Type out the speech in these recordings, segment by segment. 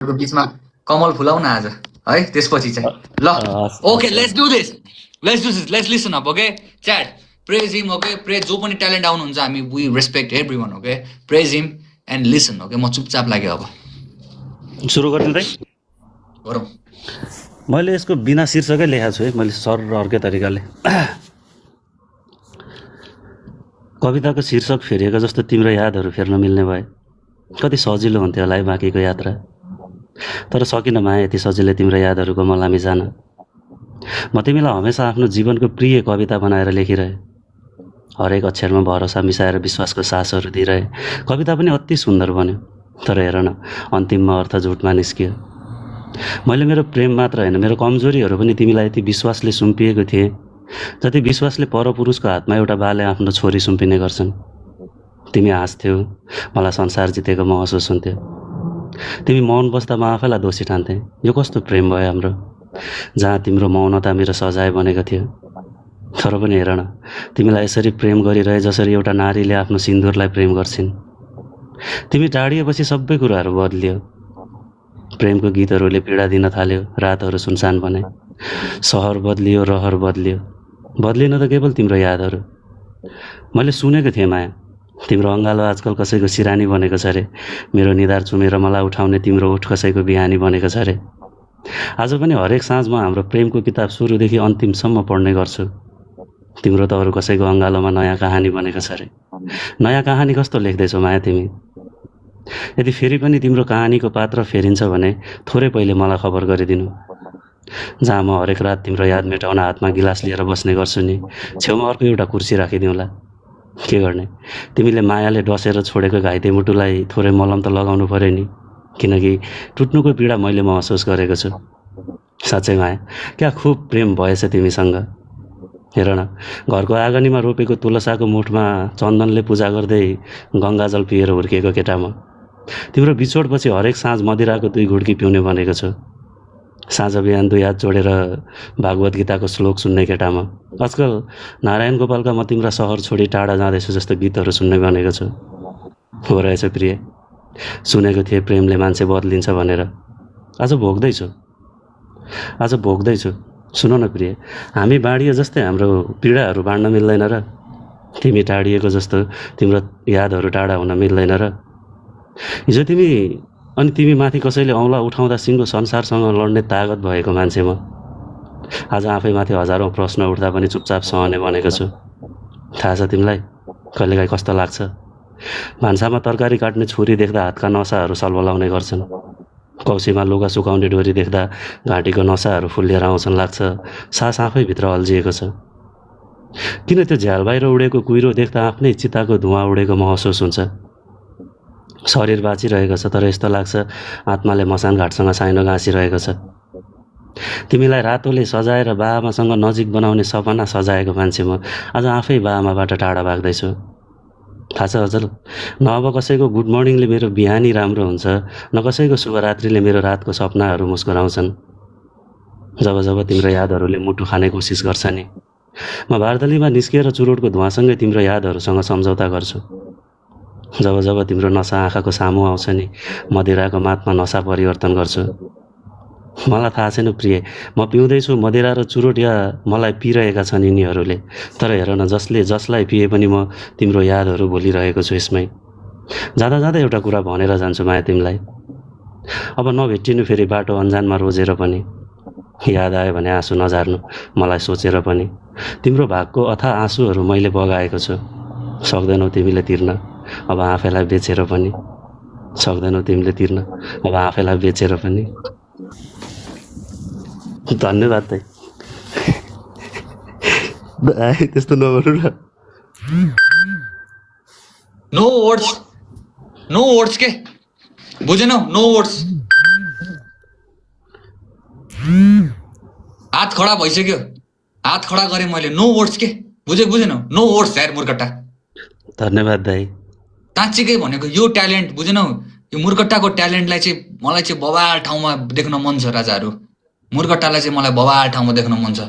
बिचमा कमल फुलाउन आज है त्यसपछि चाहिँ ल okay let's do this let's listen up okay chat praise him okay praise जो पनि ट्यालेन्ट आउनुहुन्छ हामी we respect everyone okay praise him and listen okay म चुपचाप लाग्यो अब सुरु गर्नु त गरौँ मैले यसको बिना शीर्षकै लेखेको छु है मैले सर अर्कै तरिकाले कविताको शीर्षक फेरिएको जस्तो तिम्रो यादहरू फेर्न मिल्ने भए कति सजिलो हुन्थ्यो होला है बाँकीको यात्रा तर सकिन माया यति सजिलै तिम्रो यादहरूको मलामी जान म तिमीलाई हमेसा आफ्नो जीवनको प्रिय कविता बनाएर लेखिरहे हरेक अक्षरमा भरोसा मिसाएर विश्वासको सासहरू दिइरहे कविता पनि अति सुन्दर बन्यो तर हेर न अन्तिममा अर्थ झुटमा निस्कियो मैले मेरो प्रेम मात्र होइन मेरो कमजोरीहरू पनि तिमीलाई यति विश्वासले सुम्पिएको थिएँ जति विश्वासले परपुरुषको हातमा एउटा बाले आफ्नो छोरी सुम्पिने गर्छन् तिमी हाँस्थ्यौ मलाई संसार जितेको महसुस हुन्थ्यो तिमी मौन बस्दा म आफैलाई दोषी ठान्थेँ यो कस्तो प्रेम भयो हाम्रो जहाँ तिम्रो मौनता मेरो सजाय बनेको थियो तर पनि हेर न तिमीलाई यसरी प्रेम गरिरहे जसरी एउटा नारीले आफ्नो सिन्दुरलाई प्रेम गर्छिन् तिमी टाढिएपछि सबै कुराहरू बदलियो प्रेमको गीतहरूले पीडा दिन थाल्यो रातहरू सुनसान बने सहर बदलियो रहर बदलियो बदलिन त केवल तिम्रो यादहरू मैले सुनेको थिएँ माया तिम्रो अङ्गालो आजकल कसैको सिरानी बनेको छ अरे मेरो निधार चुमेर मलाई उठाउने तिम्रो उठ कसैको बिहानी बनेको छ अरे आज पनि हरेक साँझ म हाम्रो प्रेमको किताब सुरुदेखि अन्तिमसम्म पढ्ने गर्छु तिम्रो त अरू कसैको अङ्गालोमा नयाँ कहानी बनेको छ अरे नयाँ कहानी कस्तो लेख्दैछौ माया तिमी यदि फेरि पनि तिम्रो कहानीको पात्र फेरिन्छ भने थोरै पहिले मलाई खबर गरिदिनु जहाँ म हरेक रात तिम्रो याद मेटाउन हातमा गिलास लिएर बस्ने गर्छु नि छेउमा अर्को एउटा कुर्सी राखिदिउँला के गर्ने तिमीले मायाले डसेर छोडेको घाइते मुटुलाई थोरै मलम त लगाउनु पर्यो नि किनकि टुट्नुको पीडा मैले महसुस गरेको छु साँच्चै माया क्या खुब प्रेम भएछ तिमीसँग हेर न घरको आँगनीमा रोपेको तुलसाको मुठमा चन्दनले पूजा गर्दै गङ्गाजल पिएर हुर्किएको केटा म तिम्रो बिछोडपछि हरेक साँझ मदिराको 2 घुड्की पिउने भनेको छु साँझ बिहान 2 हात जोडेर भागवत गीताको श्लोक सुन्ने केटा म आजकल नारायण गोपालका म तिम्रा सहर छोडी टाढा जाँदैछु जस्तो गीतहरू सुन्ने भनेको छु हो रहेछ प्रिय सुनेको थिएँ प्रेमले मान्छे बदलिन्छ भनेर आज भोग्दैछु सुन न प्रिय हामी बाँडिए जस्तै हाम्रो पीडाहरू बाँड्न मिल्दैन र तिमी टाढिएको जस्तो तिम्रो यादहरू टाढा हुन मिल्दैन र हिजो तिमी माथि कसैले औँला उठाउँदा सिङ्गो संसारसँग लड्ने तागत भएको मान्छे म आज आफैमाथि हजारौँ प्रश्न उठ्दा पनि चुपचाप सहने भनेको छु थाहा छ तिमीलाई कहिलेकाहीँ कस्तो लाग्छ भान्सामा तरकारी काट्ने छुरी देख्दा हातका नसाहरू सलबलाउने गर्छन् कौसीमा लुगा सुकाउने डोरी देख्दा घाँटीको नसाहरू फुल्लिएर आउँछन् लाग्छ सास आफैभित्र अल्झिएको छ किन त्यो झ्याल बाहिर उडेको कुहिरो देख्दा आफ्नै चिताको धुवा उडेको महसुस हुन्छ शरीर बाँचिरहेको छ तर यस्तो लाग्छ आत्माले मसान घाटसँग साइनो गाँसिरहेको छ तिमीलाई रातोले सजाएर बाआमासँग नजिक बनाउने सपना सजाएको मान्छे म आज आफै बाआमाबाट टाढा भाग्दैछु थाहा छ अचल न अब कसैको गुड मर्निङले मेरो बिहानी राम्रो हुन्छ न कसैको शुभरात्रिले मेरो रातको सपनाहरू मुस्कुराउँछन् जब जब तिम्रो यादहरूले मुटु खाने कोसिस गर्छ नि म बार्दलीमा निस्किएर चुरोटको धुवासँगै तिम्रो यादहरूसँग सम्झौता गर्छु जब जब तिम्रो नसा आँखाको सामु आउँछ नि मदिराको मातमा नसा परिवर्तन गर्छु मलाई थाहा छैन प्रिय म पिउँदैछु मदिरा र चुरोट या मलाई पिइरहेका छन् यिनीहरूले तर हेर न जसलाई पिए पनि म तिम्रो यादहरू भुलिरहेको छु यसमै जाँदा जाँदा एउटा कुरा भनेर जान्छु माया तिमीलाई अब नभेटिनु फेरि बाटो अन्जानमा रोजेर पनि याद आयो भने आँसु नझार्नु मलाई सोचेर पनि तिम्रो भागको अथा आँसुहरू मैले बगाएको छु सक्दैनौ तिमीले तिर्न अब आफैलाई बेचेर पनि सक्दैनौ तिमीले तिर्न अब आफैलाई बेचेर पनि धन्यवाद दाइ त्यस्तो नगर्नु न नो वर्ड्स के बुझेनौ नो वर्ड्स हात खडा भइसक्यो हात खडा गरेँ मैले नो वर्ड्स के बुझेनौ नो वर्ड्स यार मुर्कट्टा धन्यवाद दाइ साँच्चीकै भनेको यो ट्यालेन्ट बुझेनौ यो मुर्कट्टाको ट्यालेन्टलाई चाहिँ मलाई चाहिँ बवाल ठाउँमा देख्न मन छ राजाहरू मुर्कट्टालाई चाहिँ मलाई बवाल ठाउँमा देख्न मन छ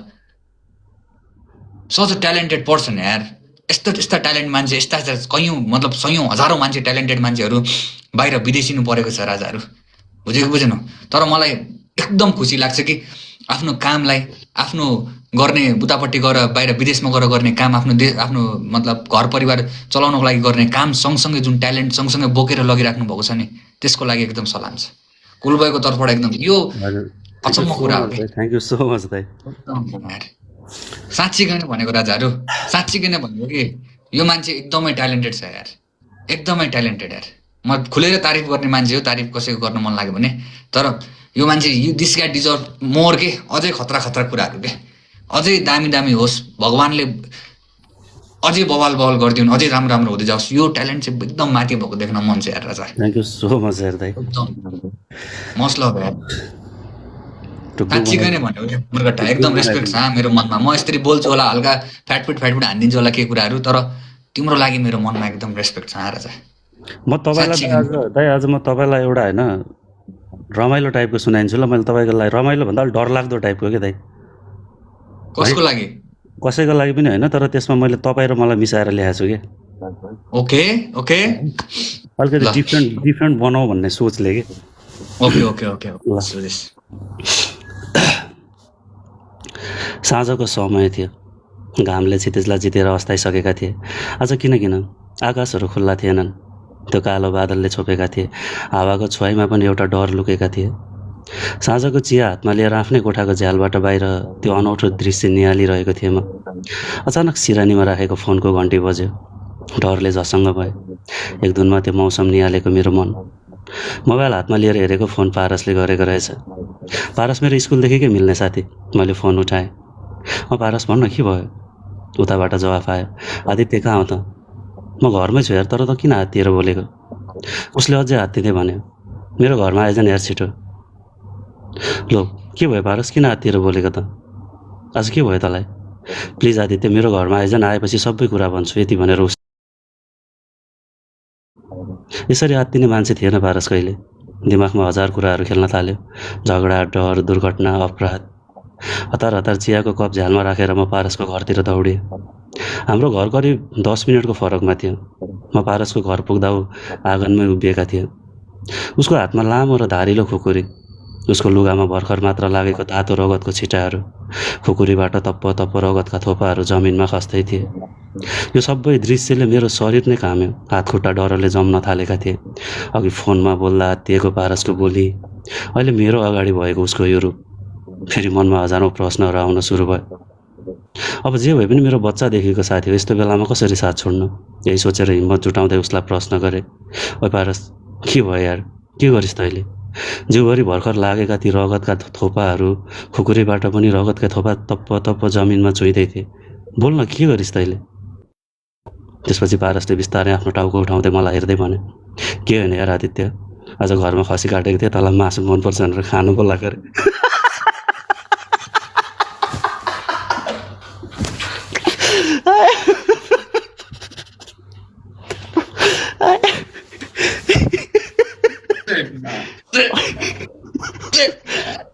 सच अ ट्यालेन्टेड पर्सन यार यस्ता ट्यालेन्ट मान्छे यस्ता कैयौँ मतलब सयौँ हजारौँ मान्छे ट्यालेन्टेड मान्छेहरू बाहिर विदेशिनु परेको छ राजाहरू बुझेको बुझेन? तर मलाई एकदम खुसी लाग्छ कि आफ्नो कामलाई आफ्नो गर्ने उतापट्टि गएर बाहिर विदेशमा गएर गर्ने काम आफ्नो मतलब घर परिवार चलाउनको लागि गर्ने काम सँगसँगै जुन ट्यालेन्ट सँगसँगै बोकेर लगिराख्नु भएको छ नि त्यसको लागि एकदम सलाम छ कुलबाईको तर्फबाट एकदम यो अचम्म कुरा हो कि थ्याङ्क यू सो मच दाइ। साँच्चीकै नै भनेको राजाहरू साँच्चीकै नै भनेको कि यो मान्छे एकदमै ट्यालेन्टेड छ यार एकदमै ट्यालेन्टेड यार म खुलेर तारिफ गर्ने मान्छे हो तारिफ कसैको गर्न मन लाग्यो भने तर यो मान्छे दिस गाइ डिजर्भ मोर के अझै खतरा खतरा कुराहरू के अझै दामी दामी होस् भगवान्ले अझै बवाल बवाल गरिदिउन् अझै राम्रो राम्रो हुँदै जाओस् यो ट्यालेन्ट चाहिँ एकदम माथि भएको देख्न मन छ यार राजा थ्याङ्क यू सो मच यार दाइ। मस्ट लभ यार साँच्चीकै नै भनेको क्या मुर्गट्टा एकदम रेस्पेक्ट छ मेरो मनमा म यसरी बोल्छु होला हल्का फ्याटफुट हानिदिन्छु होला के कुराहरू तर तिम्रो लागि मेरो मनमा एकदम रेस्पेक्ट छ राजा। म तपाईँलाई दाइ आज म तपाईँलाई एउटा होइन रमाइलो टाइपको सुनाइन्छु ल मैले तपाईँको लागि रमाइलो भन्दा अलिक डरलाग्दो टाइपको के दाइ कसको लागि कसैको लागि पनि होइन तर त्यसमा मैले तपाईँ र मलाई मिसाएर ल्याएको छु कि ओके ओके अलिकति डिफ्रेन्ट बनाऊ भन्ने सोचले कि ओके ओके ओके साँझको समय थियो घामले क्षितिजलाई जितेर अस्ताइसकेका थिए आज किन आकाशहरू खुल्ला थिएनन् त्यो कालो बादलले छोपेका थिए हावाको छुवाइमा पनि एउटा डर लुकेका थिए साँझको चिया हातमा लिएर आफ्नै कोठाको झ्यालबाट बाहिर त्यो अनौठो दृश्य निहालिरहेको थिएँ म अचानक सिरानीमा राखेको फोनको घन्टी बज्यो डरले झसङ्ग भयो एकदुनमा त्यो मौसम निहालेको मेरो मन मोबाइल हातमा लिएर हेरेको फोन पारसले गरेको रहेछ पारस मेरो स्कुलदेखिकै मिल्ने साथी मैले फोन उठाएँ पारस भन्न के भयो उताबाट जवाफ आयो आदित्य कहाँ हो त म घरमै छु यार तर त किन हात्तिएर बोलेको उसले अझै हात्तिँदै भन्यो मेरो घरमा आइज नि यार छिटो लो के भयो पारस किन हात्तिएर बोलेको त आज के भयो तँलाई प्लिज आदित्य मेरो घरमा आइज न आएपछि सबै कुरा भन्छु यति भनेर यसरी हात्तिने मान्छे थिएन पारस कहिले दिमागमा हजार कुराहरू खेल्न थाल्यो झगडा डर दुर्घटना अपराध हतार हतार चियाको कप झ्यालमा राखेर म पारसको घरतिर दौडेँ हाम्रो घर करिब 10 मिनटको फरकमा थियो म पारसको घर पुग्दा ऊ आँगनमै उभिएका थिए उसको हातमा लामो र धारिलो खुकुरी उसको लुगामा भर्खर मात्र लागेको तातो रगतको छिटाहरू खुकुरीबाट तप्प तप्प रगतका थोपाहरू जमिनमा खस्दै थिए यो सबै दृश्यले मेरो शरीर नै काम्यो हात खुट्टा डरले जम्न थालेका थिए अघि फोनमा बोल्दा हात्तिएको पारसको बोली अहिले मेरो अगाडि भएको उसको यो रूप फेरि मनमा हजारौँ प्रश्नहरू आउन सुरु भयो अब जे भए पनि मेरो बच्चादेखिको साथी हो यस्तो बेलामा कसरी साथ छोड्नु यही सोचेर हिम्मत जुटाउँदै उसलाई प्रश्न गरेँ ओ पारस के भयो यार के गरिस् तैँले जिउभरि भर्खर लागेका ती रगतका थोपाहरू खुकुरीबाट पनि रगतका थोपा तप्प तप्प जमिनमा चुइँदै थिए बोल्न के गरिस् तैँले त्यसपछि पारसले बिस्तारै आफ्नो टाउको उठाउँदै मलाई हेर्दै भने के होइन यार आदित्य आज घरमा खसी काटेको थिएँ तँलाई मासु मनपर्छ भनेर खानु बोला गरे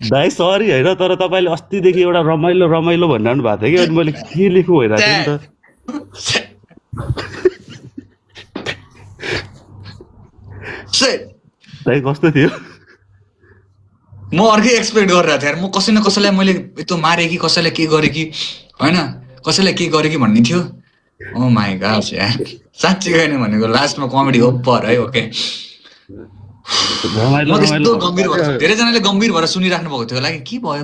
दाइ सरी होइन तर तपाईँले अस्तिदेखि एउटा रमाइलो रमाइलो भनिरहनु भएको थियो कि अनि मैले के लेख्नु भइरहेको थिएँ नि त दाइ कस्तो थियो म अर्कै एक्सपेक्ट गरिरहेको थिएँ यार म कसै न कसैलाई मैले यस्तो मारेँ कि कसैलाई के गरेँ कि होइन कसैलाई के गरेँ कि भन्ने थियो ओ माई गॉड यार साँच्चै गएन भनेको लास्टमा कमेडी ओभर है ओके यस्तो गम्भीर भएर धेरैजनाले गम्भीर भएर सुनिराख्नु भएको थियो लागि के भयो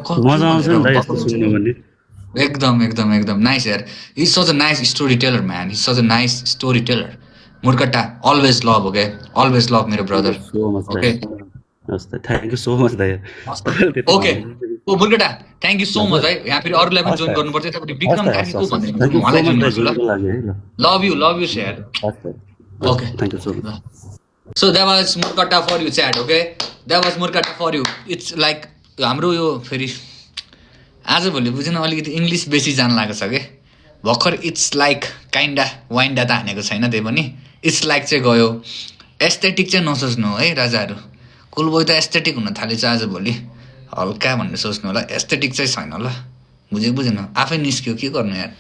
एकदम एकदम एकदम नाइस यार is such a nice story teller man is such a nice story teller Murkatta always love okay always love मेरो brother okay thank you so much दाइ ओके ओ Murkatta thank you so much है यहाँ फेरि अरूलाई पनि जोइन गर्नुपर्छ तपाईँले विक्रम कार्कीको भन्दै उहाँलाई जोइन गर्छु ल love you share okay thank you so much So that was Murkata for you chat, okay? That was Murkata for you. It's like हाम्रो यो फेरि आजभोलि बुझेन अलिकति इङ्ग्लिस बेसी जान लागेको छ कि भर्खर इट्स लाइक काइन्डा वाइन्डा त हानेको छैन त्यही पनि इट्स लाइक चाहिँ गयो एस्थेटिक चाहिँ नसोच्नु है राजाहरू कुलबोय त एस्थेटिक हुन थालेछ आजभोलि हल्का भन्ने सोच्नु होला एस्थेटिक चाहिँ छैन ल बुझेन आफै निस्क्यो के गर्नु यार